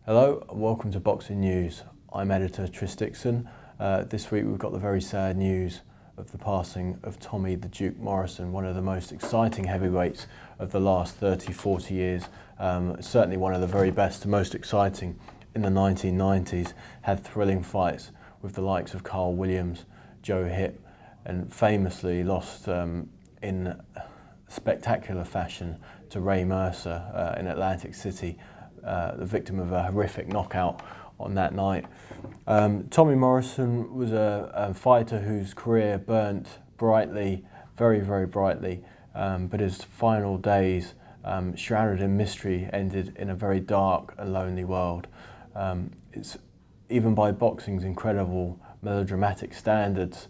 Hello and welcome to Boxing News. I'm editor Tris Dixon. This week we've got the very sad news of the passing of Tommy the Duke Morrison, one of the most exciting heavyweights of the last 30-40 years. Certainly one of the very best and most exciting in the 1990s. Had thrilling fights with the likes of Carl Williams, Joe Hipp, and famously lost in spectacular fashion to Ray Mercer in Atlantic City, the victim of a horrific knockout on that night. Tommy Morrison was a fighter whose career burnt brightly, very, very brightly, but his final days, shrouded in mystery, ended in a very dark and lonely world. It's even by boxing's incredible melodramatic standards,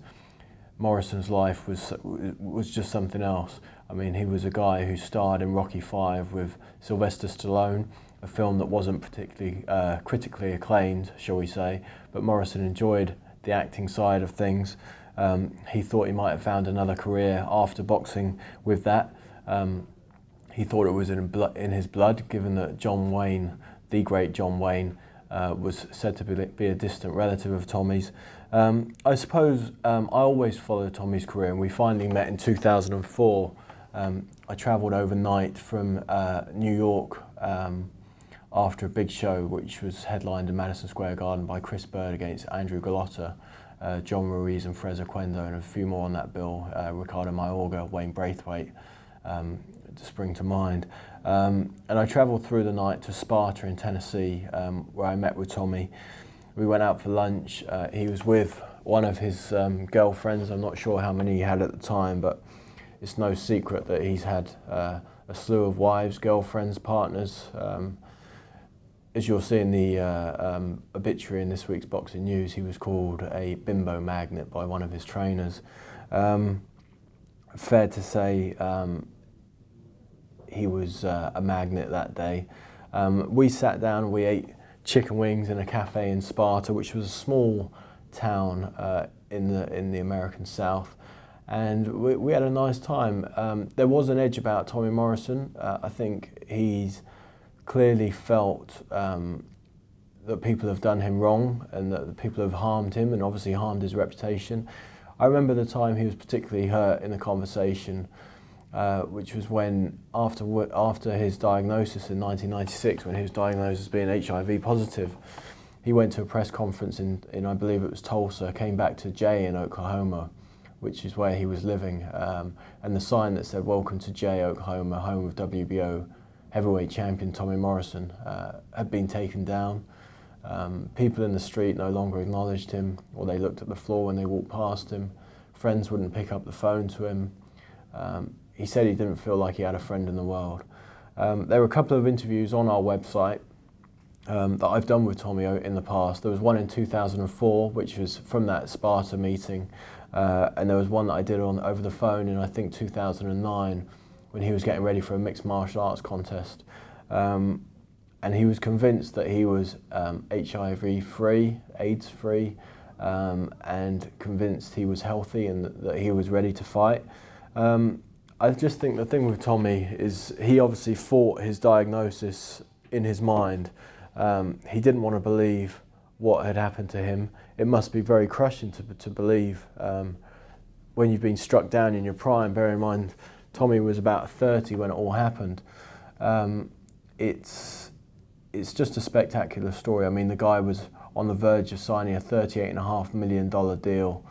Morrison's life was just something else. I mean, he was a guy who starred in Rocky V with Sylvester Stallone, a film that wasn't particularly critically acclaimed, shall we say, but Morrison enjoyed the acting side of things. He thought he might have found another career after boxing with that. He thought it was in his blood, given that John Wayne, the great John Wayne, was said to be a distant relative of Tommy's. I suppose I always followed Tommy's career, and we finally met in 2004. I travelled overnight from New York after a big show which was headlined in Madison Square Garden by Chris Bird against Andrew Golota, John Ruiz and Frez Oquendo, and a few more on that bill, Ricardo Mayorga, Wayne Braithwaite, to spring to mind. And I travelled through the night to Sparta in Tennessee, where I met with Tommy. We went out for lunch. He was with one of his girlfriends. I'm not sure how many he had at the time, but it's no secret that he's had a slew of wives, girlfriends, partners. As you'll see in the obituary in this week's Boxing News, he was called a bimbo magnet by one of his trainers. Fair to say he was a magnet that day. We sat down, we ate chicken wings in a cafe in Sparta, which was a small town in the American South, and we had a nice time. There was an edge about Tommy Morrison. I think he's clearly felt that people have done him wrong and that people have harmed him and obviously harmed his reputation. I remember the time he was particularly hurt in the conversation, which was when after his diagnosis in 1996, when he was diagnosed as being HIV positive, he went to a press conference in I believe it was Tulsa, came back to Jay in Oklahoma, which is where he was living, and the sign that said "Welcome to Jay, Oklahoma, home of WBO heavyweight champion Tommy Morrison" had been taken down. People in the street no longer acknowledged him, or they looked at the floor when they walked past him. Friends wouldn't pick up the phone to him. He said he didn't feel like he had a friend in the world. There were a couple of interviews on our website that I've done with Tommy in the past. There was one in 2004, which was from that Sparta meeting, and there was one that I did over the phone in I think 2009, when he was getting ready for a mixed martial arts contest. And he was convinced that he was HIV-free, AIDS-free, and convinced he was healthy and that he was ready to fight. I just think the thing with Tommy is he obviously fought his diagnosis in his mind. He didn't want to believe what had happened to him. It must be very crushing to believe when you've been struck down in your prime. Bear in mind, Tommy was about 30 when it all happened. It's just a spectacular story. I mean, the guy was on the verge of signing a $38.5 million deal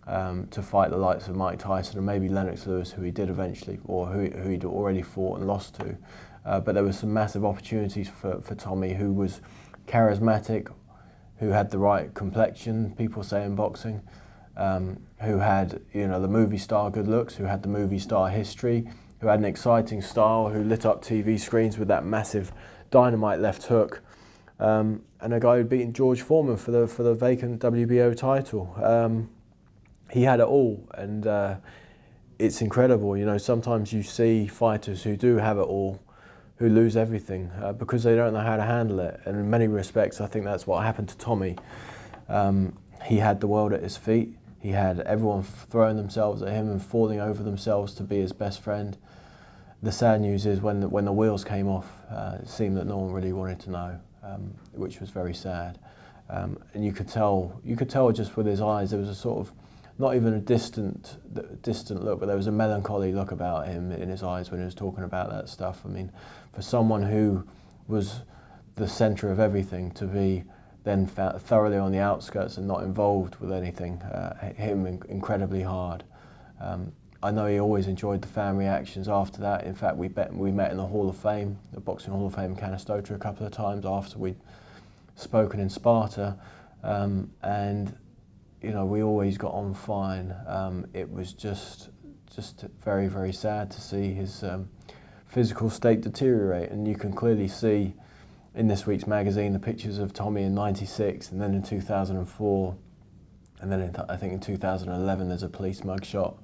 to fight the likes of Mike Tyson and maybe Lennox Lewis, who he did eventually, or who he'd already fought and lost to. But there were some massive opportunities for Tommy, who was charismatic, who had the right complexion, people say in boxing, who had the movie star good looks, who had the movie star history, who had an exciting style, who lit up TV screens with that massive dynamite left hook, and a guy who'd beaten George Foreman for the vacant WBO title. He had it all, and it's incredible. Sometimes you see fighters who do have it all, who lose everything because they don't know how to handle it. And in many respects, I think that's what happened to Tommy. He had the world at his feet. He had everyone throwing themselves at him and falling over themselves to be his best friend. The sad news is when the wheels came off, it seemed that no one really wanted to know. which was very sad. And you could tell just with his eyes, there was a sort of, not even a distant look, but there was a melancholy look about him in his eyes when he was talking about that stuff. I mean, for someone who was the centre of everything to be then thoroughly on the outskirts and not involved with anything, hit him incredibly hard. I know he always enjoyed the fan reactions after that. In fact, we met in the Hall of Fame, the Boxing Hall of Fame in Canastota, a couple of times after we'd spoken in Sparta, and you know, we always got on fine. It was just very, very sad to see his physical state deteriorate, and you can clearly see in this week's magazine the pictures of Tommy in '96 and then in 2004, and then I think in 2011 there's a police mugshot.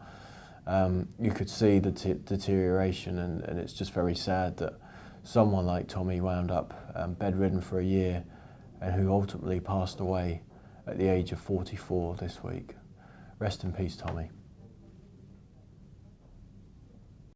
You could see the deterioration, and it's just very sad that someone like Tommy wound up bedridden for a year and who ultimately passed away at the age of 44 this week. Rest in peace, Tommy.